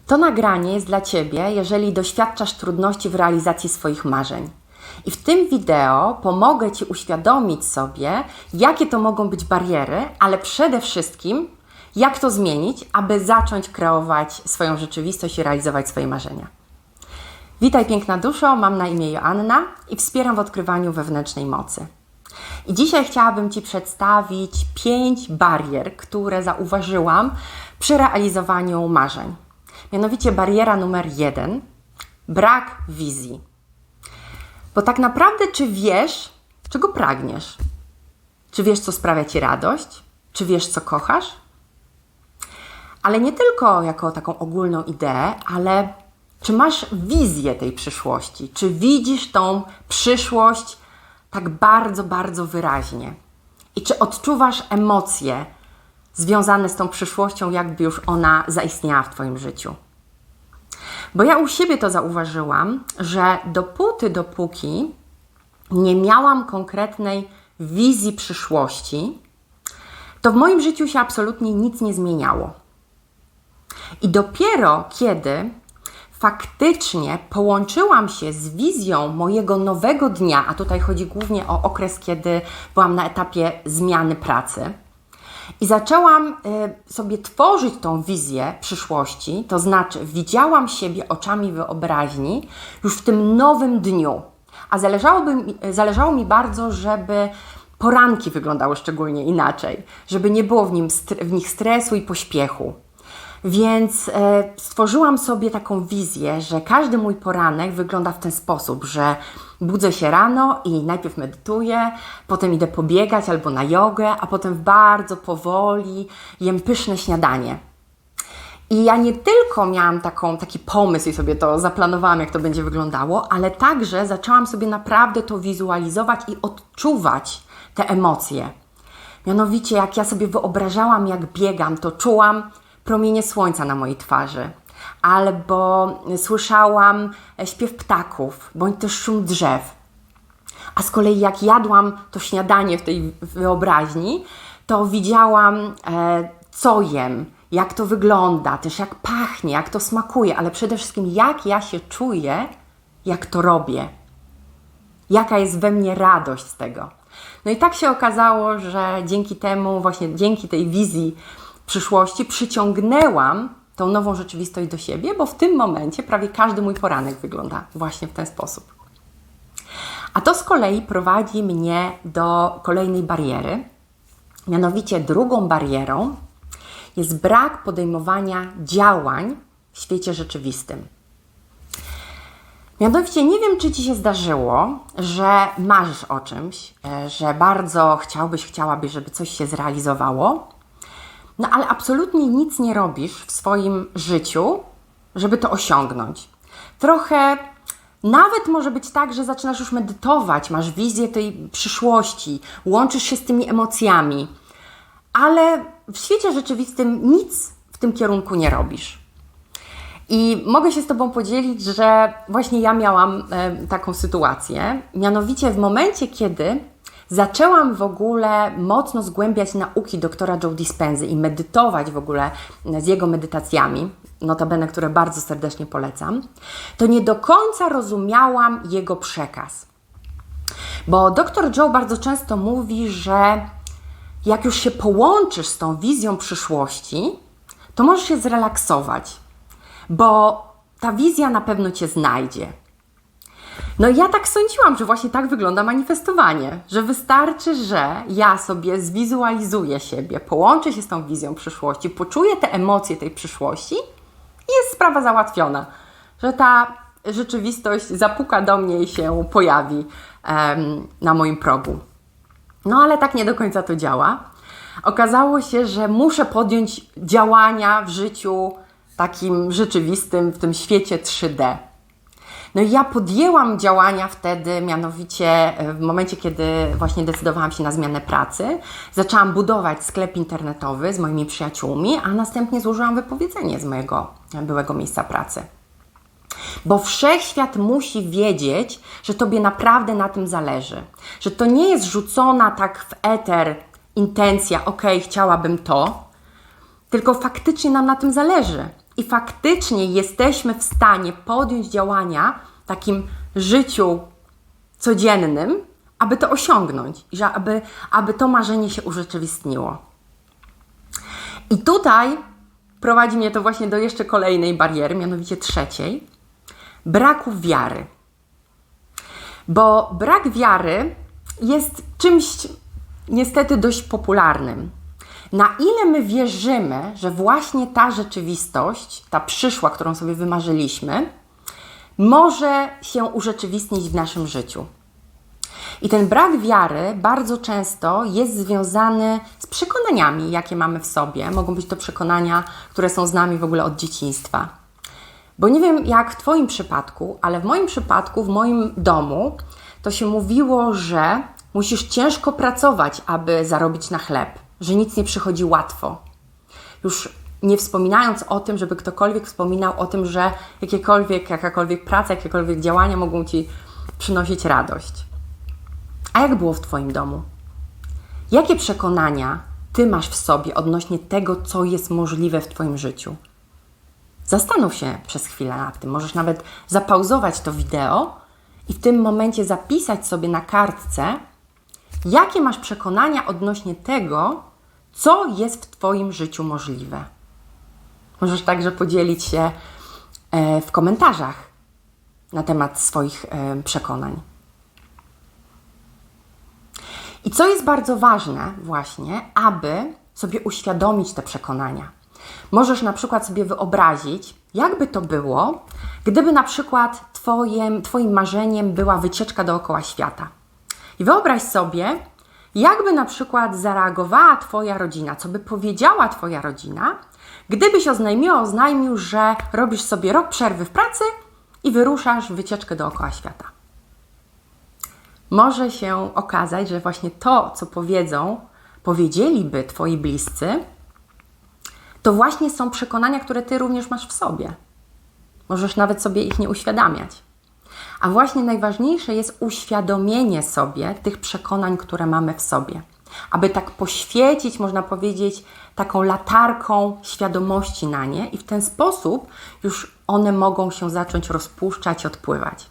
To nagranie jest dla Ciebie, jeżeli doświadczasz trudności w realizacji swoich marzeń. I w tym wideo pomogę Ci uświadomić sobie, jakie to mogą być bariery, ale przede wszystkim, jak to zmienić, aby zacząć kreować swoją rzeczywistość i realizować swoje marzenia. Witaj piękna duszo, mam na imię Joanna i wspieram w odkrywaniu wewnętrznej mocy. I dzisiaj chciałabym Ci przedstawić 5 barier, które zauważyłam przy realizowaniu marzeń. Mianowicie bariera numer 1, brak wizji. Bo tak naprawdę czy wiesz, czego pragniesz? Czy wiesz, co sprawia Ci radość? Czy wiesz, co kochasz? Ale nie tylko jako taką ogólną ideę, ale czy masz wizję tej przyszłości? Czy widzisz tą przyszłość tak bardzo, bardzo wyraźnie? I czy odczuwasz emocje związane z tą przyszłością, jakby już ona zaistniała w Twoim życiu? Bo ja u siebie to zauważyłam, że dopóki nie miałam konkretnej wizji przyszłości, to w moim życiu się absolutnie nic nie zmieniało. I dopiero kiedy faktycznie połączyłam się z wizją mojego nowego dnia, a tutaj chodzi głównie o okres, kiedy byłam na etapie zmiany pracy, i zaczęłam sobie tworzyć tą wizję przyszłości, to znaczy widziałam siebie oczami wyobraźni już w tym nowym dniu. A zależało mi bardzo, żeby poranki wyglądały szczególnie inaczej, żeby nie było w nich stresu i pośpiechu. Więc stworzyłam sobie taką wizję, że każdy mój poranek wygląda w ten sposób, że budzę się rano i najpierw medytuję, potem idę pobiegać albo na jogę, a potem bardzo powoli jem pyszne śniadanie. I ja nie tylko miałam taki pomysł i sobie to zaplanowałam, jak to będzie wyglądało, ale także zaczęłam sobie naprawdę to wizualizować i odczuwać te emocje. Mianowicie, jak ja sobie wyobrażałam, jak biegam, to czułam promienie słońca na mojej twarzy, albo słyszałam śpiew ptaków, bądź też szum drzew. A z kolei jak jadłam to śniadanie w tej wyobraźni, to widziałam, co jem, jak to wygląda, też jak pachnie, jak to smakuje, ale przede wszystkim jak ja się czuję, jak to robię. Jaka jest we mnie radość z tego. No i tak się okazało, że dzięki temu, właśnie dzięki tej wizji przyszłości przyciągnęłam tą nową rzeczywistość do siebie, bo w tym momencie prawie każdy mój poranek wygląda właśnie w ten sposób. A to z kolei prowadzi mnie do kolejnej bariery. Mianowicie drugą barierą jest brak podejmowania działań w świecie rzeczywistym. Mianowicie nie wiem, czy Ci się zdarzyło, że marzysz o czymś, że bardzo chciałabyś, żeby coś się zrealizowało, no ale absolutnie nic nie robisz w swoim życiu, żeby to osiągnąć. Trochę nawet może być tak, że zaczynasz już medytować, masz wizję tej przyszłości, łączysz się z tymi emocjami, ale w świecie rzeczywistym nic w tym kierunku nie robisz. I mogę się z Tobą podzielić, że właśnie ja miałam taką sytuację, mianowicie w momencie, kiedy zaczęłam w ogóle mocno zgłębiać nauki doktora Joe Dispenzy i medytować w ogóle z jego medytacjami, notabene, które bardzo serdecznie polecam, to nie do końca rozumiałam jego przekaz. Bo doktor Joe bardzo często mówi, że jak już się połączysz z tą wizją przyszłości, to możesz się zrelaksować, bo ta wizja na pewno Cię znajdzie. No i ja tak sądziłam, że właśnie tak wygląda manifestowanie, że wystarczy, że ja sobie zwizualizuję siebie, połączę się z tą wizją przyszłości, poczuję te emocje tej przyszłości i jest sprawa załatwiona, że ta rzeczywistość zapuka do mnie i się pojawi na moim progu. No ale tak nie do końca to działa. Okazało się, że muszę podjąć działania w życiu takim rzeczywistym, w tym świecie 3D. No i ja podjęłam działania wtedy, mianowicie w momencie, kiedy właśnie decydowałam się na zmianę pracy, zaczęłam budować sklep internetowy z moimi przyjaciółmi, a następnie złożyłam wypowiedzenie z mojego byłego miejsca pracy. Bo wszechświat musi wiedzieć, że Tobie naprawdę na tym zależy. Że to nie jest rzucona tak w eter intencja, chciałabym to, tylko faktycznie nam na tym zależy. i faktycznie jesteśmy w stanie podjąć działania w takim życiu codziennym, aby to osiągnąć i aby to marzenie się urzeczywistniło. I tutaj prowadzi mnie to właśnie do jeszcze kolejnej bariery, mianowicie trzeciej, braku wiary. Bo brak wiary jest czymś niestety dość popularnym. Na ile my wierzymy, że właśnie ta rzeczywistość, ta przyszła, którą sobie wymarzyliśmy, może się urzeczywistnić w naszym życiu. I ten brak wiary bardzo często jest związany z przekonaniami, jakie mamy w sobie. Mogą być to przekonania, które są z nami w ogóle od dzieciństwa. Bo nie wiem jak w Twoim przypadku, ale w moim przypadku, w moim domu, to się mówiło, że musisz ciężko pracować, aby zarobić na chleb, że nic nie przychodzi łatwo. Już nie wspominając o tym, żeby ktokolwiek wspominał o tym, że jakakolwiek praca, jakiekolwiek działania mogą Ci przynosić radość. A jak było w Twoim domu? Jakie przekonania Ty masz w sobie odnośnie tego, co jest możliwe w Twoim życiu? Zastanów się przez chwilę nad tym. Możesz nawet zapauzować to wideo i w tym momencie zapisać sobie na kartce, jakie masz przekonania odnośnie tego, co jest w Twoim życiu możliwe. Możesz także podzielić się w komentarzach na temat swoich przekonań. I co jest bardzo ważne właśnie, aby sobie uświadomić te przekonania. Możesz na przykład sobie wyobrazić, jakby to było, gdyby na przykład Twoim marzeniem była wycieczka dookoła świata. I wyobraź sobie, jakby na przykład zareagowała Twoja rodzina, co by powiedziała Twoja rodzina, gdybyś oznajmił, że robisz sobie rok przerwy w pracy i wyruszasz w wycieczkę dookoła świata. Może się okazać, że właśnie to, co powiedzieliby Twoi bliscy, to właśnie są przekonania, które Ty również masz w sobie. Możesz nawet sobie ich nie uświadamiać. A właśnie najważniejsze jest uświadomienie sobie tych przekonań, które mamy w sobie. Aby tak poświecić, można powiedzieć, taką latarką świadomości na nie i w ten sposób już one mogą się zacząć rozpuszczać, odpływać.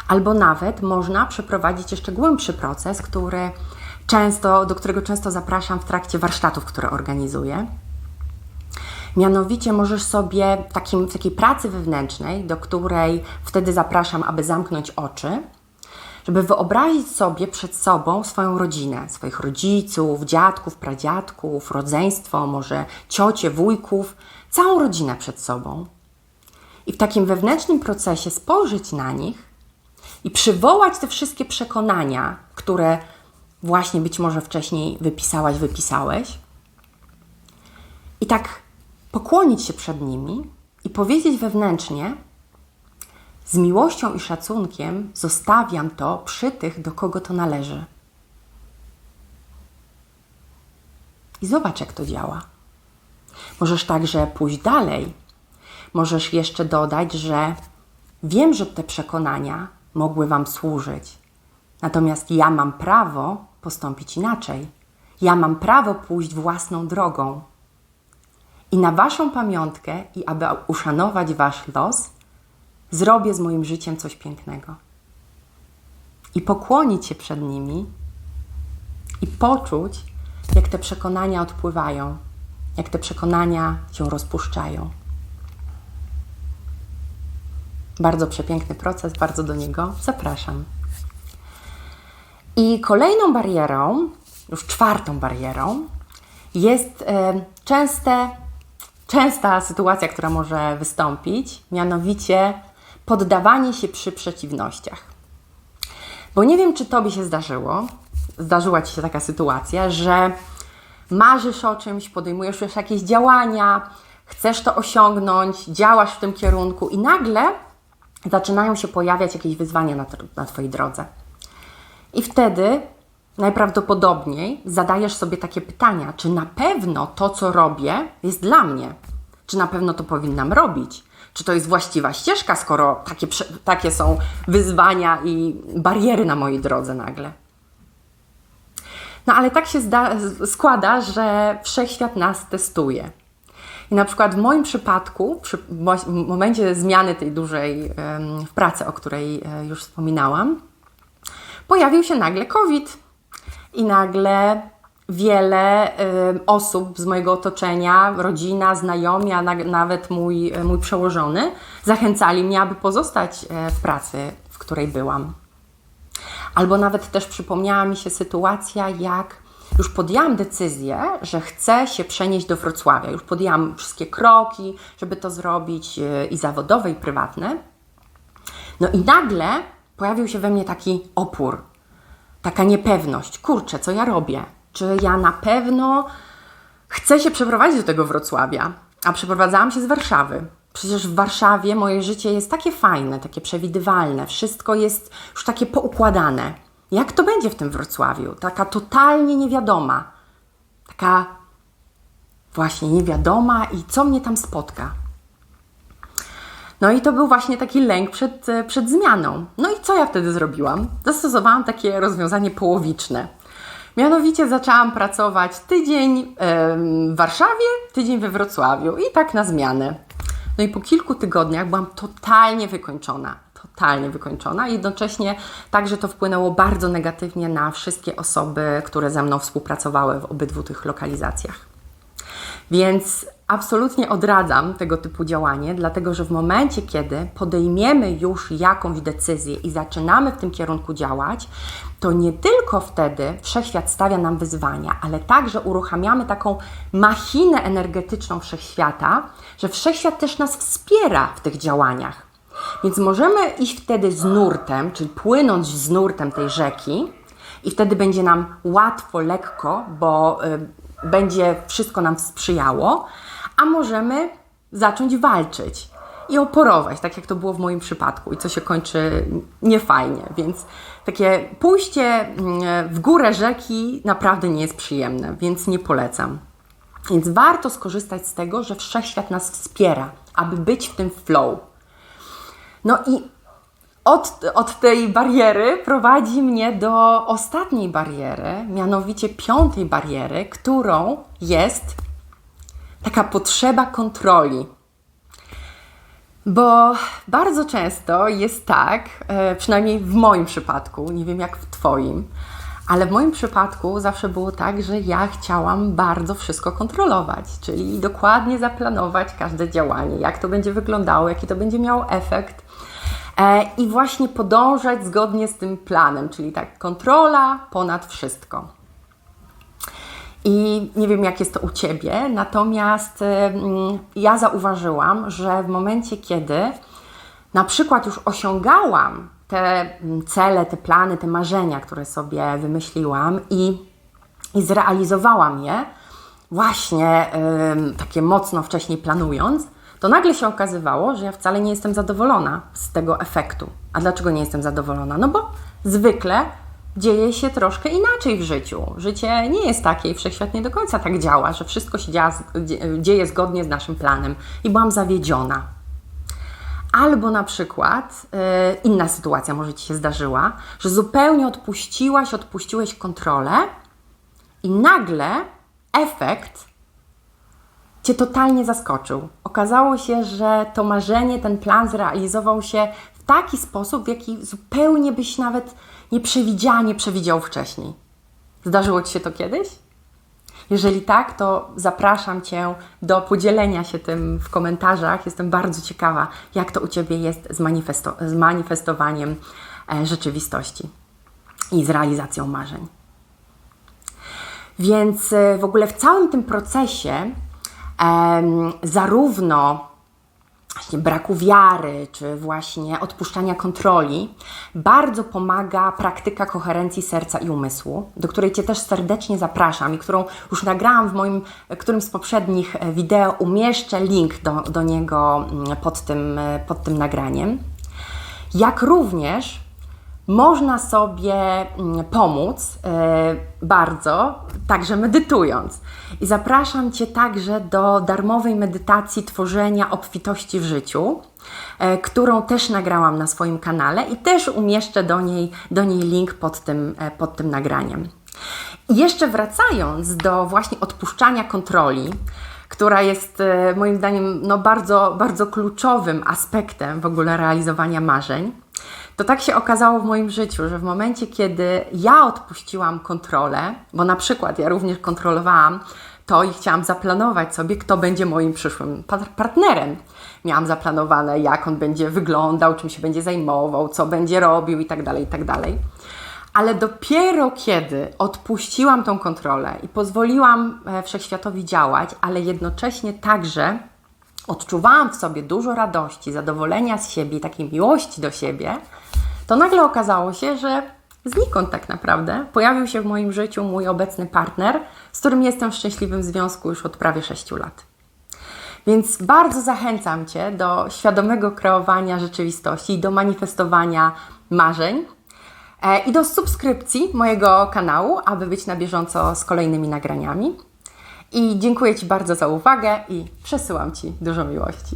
Albo nawet można przeprowadzić jeszcze głębszy proces, do którego często zapraszam w trakcie warsztatów, które organizuję. Mianowicie możesz sobie w takiej pracy wewnętrznej, do której wtedy zapraszam, aby zamknąć oczy, żeby wyobrazić sobie przed sobą swoją rodzinę, swoich rodziców, dziadków, pradziadków, rodzeństwo, może ciocie, wujków, całą rodzinę przed sobą. I w takim wewnętrznym procesie spojrzeć na nich i przywołać te wszystkie przekonania, które właśnie być może wcześniej wypisałeś. I tak pokłonić się przed nimi i powiedzieć wewnętrznie: z miłością i szacunkiem zostawiam to przy tych, do kogo to należy. I zobacz, jak to działa. Możesz także pójść dalej. Możesz jeszcze dodać, że wiem, że te przekonania mogły Wam służyć. Natomiast ja mam prawo postąpić inaczej. Ja mam prawo pójść własną drogą. I na Waszą pamiątkę i aby uszanować Wasz los, zrobię z moim życiem coś pięknego. I pokłonić się przed nimi i poczuć, jak te przekonania odpływają, jak te przekonania się rozpuszczają. Bardzo przepiękny proces, bardzo do niego zapraszam. I kolejną barierą, już czwartą barierą, jest częsta sytuacja, która może wystąpić, mianowicie poddawanie się przy przeciwnościach. Bo nie wiem, czy Tobie się zdarzyła Ci się taka sytuacja, że marzysz o czymś, podejmujesz już jakieś działania, chcesz to osiągnąć, działasz w tym kierunku i nagle zaczynają się pojawiać jakieś wyzwania na Twojej drodze. I wtedy najprawdopodobniej zadajesz sobie takie pytania, czy na pewno to, co robię, jest dla mnie? Czy na pewno to powinnam robić? Czy to jest właściwa ścieżka, skoro takie są wyzwania i bariery na mojej drodze nagle? No ale tak się składa, że Wszechświat nas testuje. I na przykład w moim przypadku, w momencie zmiany tej dużej w pracy, o której już wspominałam, pojawił się nagle COVID i nagle wiele osób z mojego otoczenia, rodzina, znajomi, a nawet mój przełożony zachęcali mnie, aby pozostać w pracy, w której byłam. Albo nawet też przypomniała mi się sytuacja, jak już podjęłam decyzję, że chcę się przenieść do Wrocławia. Już podjęłam wszystkie kroki, żeby to zrobić, i zawodowe, i prywatne. No i nagle pojawił się we mnie taki opór, taka niepewność. Kurczę, co ja robię? Czy ja na pewno chcę się przeprowadzić do tego Wrocławia? A przeprowadzałam się z Warszawy. Przecież w Warszawie moje życie jest takie fajne, takie przewidywalne. Wszystko jest już takie poukładane. Jak to będzie w tym Wrocławiu? Taka totalnie niewiadoma. Taka właśnie niewiadoma i co mnie tam spotka. No i to był właśnie taki lęk przed zmianą. No i co ja wtedy zrobiłam? Zastosowałam takie rozwiązanie połowiczne. Mianowicie zaczęłam pracować tydzień w Warszawie, tydzień we Wrocławiu i tak na zmianę. No i po kilku tygodniach byłam totalnie wykończona i jednocześnie także to wpłynęło bardzo negatywnie na wszystkie osoby, które ze mną współpracowały w obydwu tych lokalizacjach. Więc absolutnie odradzam tego typu działanie, dlatego że w momencie, kiedy podejmiemy już jakąś decyzję i zaczynamy w tym kierunku działać, to nie tylko wtedy Wszechświat stawia nam wyzwania, ale także uruchamiamy taką machinę energetyczną Wszechświata, że Wszechświat też nas wspiera w tych działaniach. Więc możemy iść wtedy z nurtem, czyli płynąć z nurtem tej rzeki i wtedy będzie nam łatwo, lekko, bo będzie wszystko nam sprzyjało, a możemy zacząć walczyć i oporować, tak jak to było w moim przypadku i co się kończy niefajnie. Więc takie pójście w górę rzeki naprawdę nie jest przyjemne, więc nie polecam. Więc warto skorzystać z tego, że Wszechświat nas wspiera, aby być w tym flow. No i od tej bariery prowadzi mnie do ostatniej bariery, mianowicie 5. bariery, którą jest taka potrzeba kontroli. Bo bardzo często jest tak, przynajmniej w moim przypadku, nie wiem jak w Twoim, ale w moim przypadku zawsze było tak, że ja chciałam bardzo wszystko kontrolować, czyli dokładnie zaplanować każde działanie, jak to będzie wyglądało, jaki to będzie miało efekt i właśnie podążać zgodnie z tym planem, czyli tak kontrola ponad wszystko. I nie wiem, jak jest to u Ciebie, natomiast ja zauważyłam, że w momencie, kiedy na przykład już osiągałam te cele, te plany, te marzenia, które sobie wymyśliłam i zrealizowałam je, właśnie takie mocno wcześniej planując, to nagle się okazywało, że ja wcale nie jestem zadowolona z tego efektu. A dlaczego nie jestem zadowolona? No bo zwykle dzieje się troszkę inaczej w życiu. Życie nie jest takie i Wszechświat nie do końca tak działa, że wszystko się dzieje zgodnie z naszym planem i byłam zawiedziona. Albo na przykład inna sytuacja może Ci się zdarzyła, że zupełnie odpuściłeś kontrolę i nagle efekt Cię totalnie zaskoczył. Okazało się, że to marzenie, ten plan zrealizował się w taki sposób, w jaki zupełnie byś nawet nie przewidział wcześniej. Zdarzyło Ci się to kiedyś? Jeżeli tak, to zapraszam Cię do podzielenia się tym w komentarzach. Jestem bardzo ciekawa, jak to u Ciebie jest z manifestowaniem rzeczywistości i z realizacją marzeń. Więc w ogóle w całym tym procesie zarówno właśnie braku wiary, czy właśnie odpuszczania kontroli, bardzo pomaga praktyka koherencji serca i umysłu, do której Cię też serdecznie zapraszam i którą już nagrałam w moim którymś z poprzednich wideo. Umieszczę link do niego pod tym nagraniem. Jak również można sobie pomóc bardzo, także medytując. I zapraszam Cię także do darmowej medytacji tworzenia obfitości w życiu, którą też nagrałam na swoim kanale i też umieszczę do niej link pod tym nagraniem. I jeszcze wracając do właśnie odpuszczania kontroli, która jest moim zdaniem bardzo, bardzo kluczowym aspektem w ogóle realizowania marzeń, to tak się okazało w moim życiu, że w momencie, kiedy ja odpuściłam kontrolę, bo na przykład ja również kontrolowałam to i chciałam zaplanować sobie, kto będzie moim przyszłym partnerem. Miałam zaplanowane, jak on będzie wyglądał, czym się będzie zajmował, co będzie robił itd., itd. Ale dopiero kiedy odpuściłam tą kontrolę i pozwoliłam wszechświatowi działać, ale jednocześnie także odczuwałam w sobie dużo radości, zadowolenia z siebie i takiej miłości do siebie, to nagle okazało się, że znikąd tak naprawdę pojawił się w moim życiu mój obecny partner, z którym jestem w szczęśliwym związku już od prawie 6 lat. Więc bardzo zachęcam Cię do świadomego kreowania rzeczywistości i do manifestowania marzeń i do subskrypcji mojego kanału, aby być na bieżąco z kolejnymi nagraniami. I dziękuję Ci bardzo za uwagę i przesyłam Ci dużo miłości.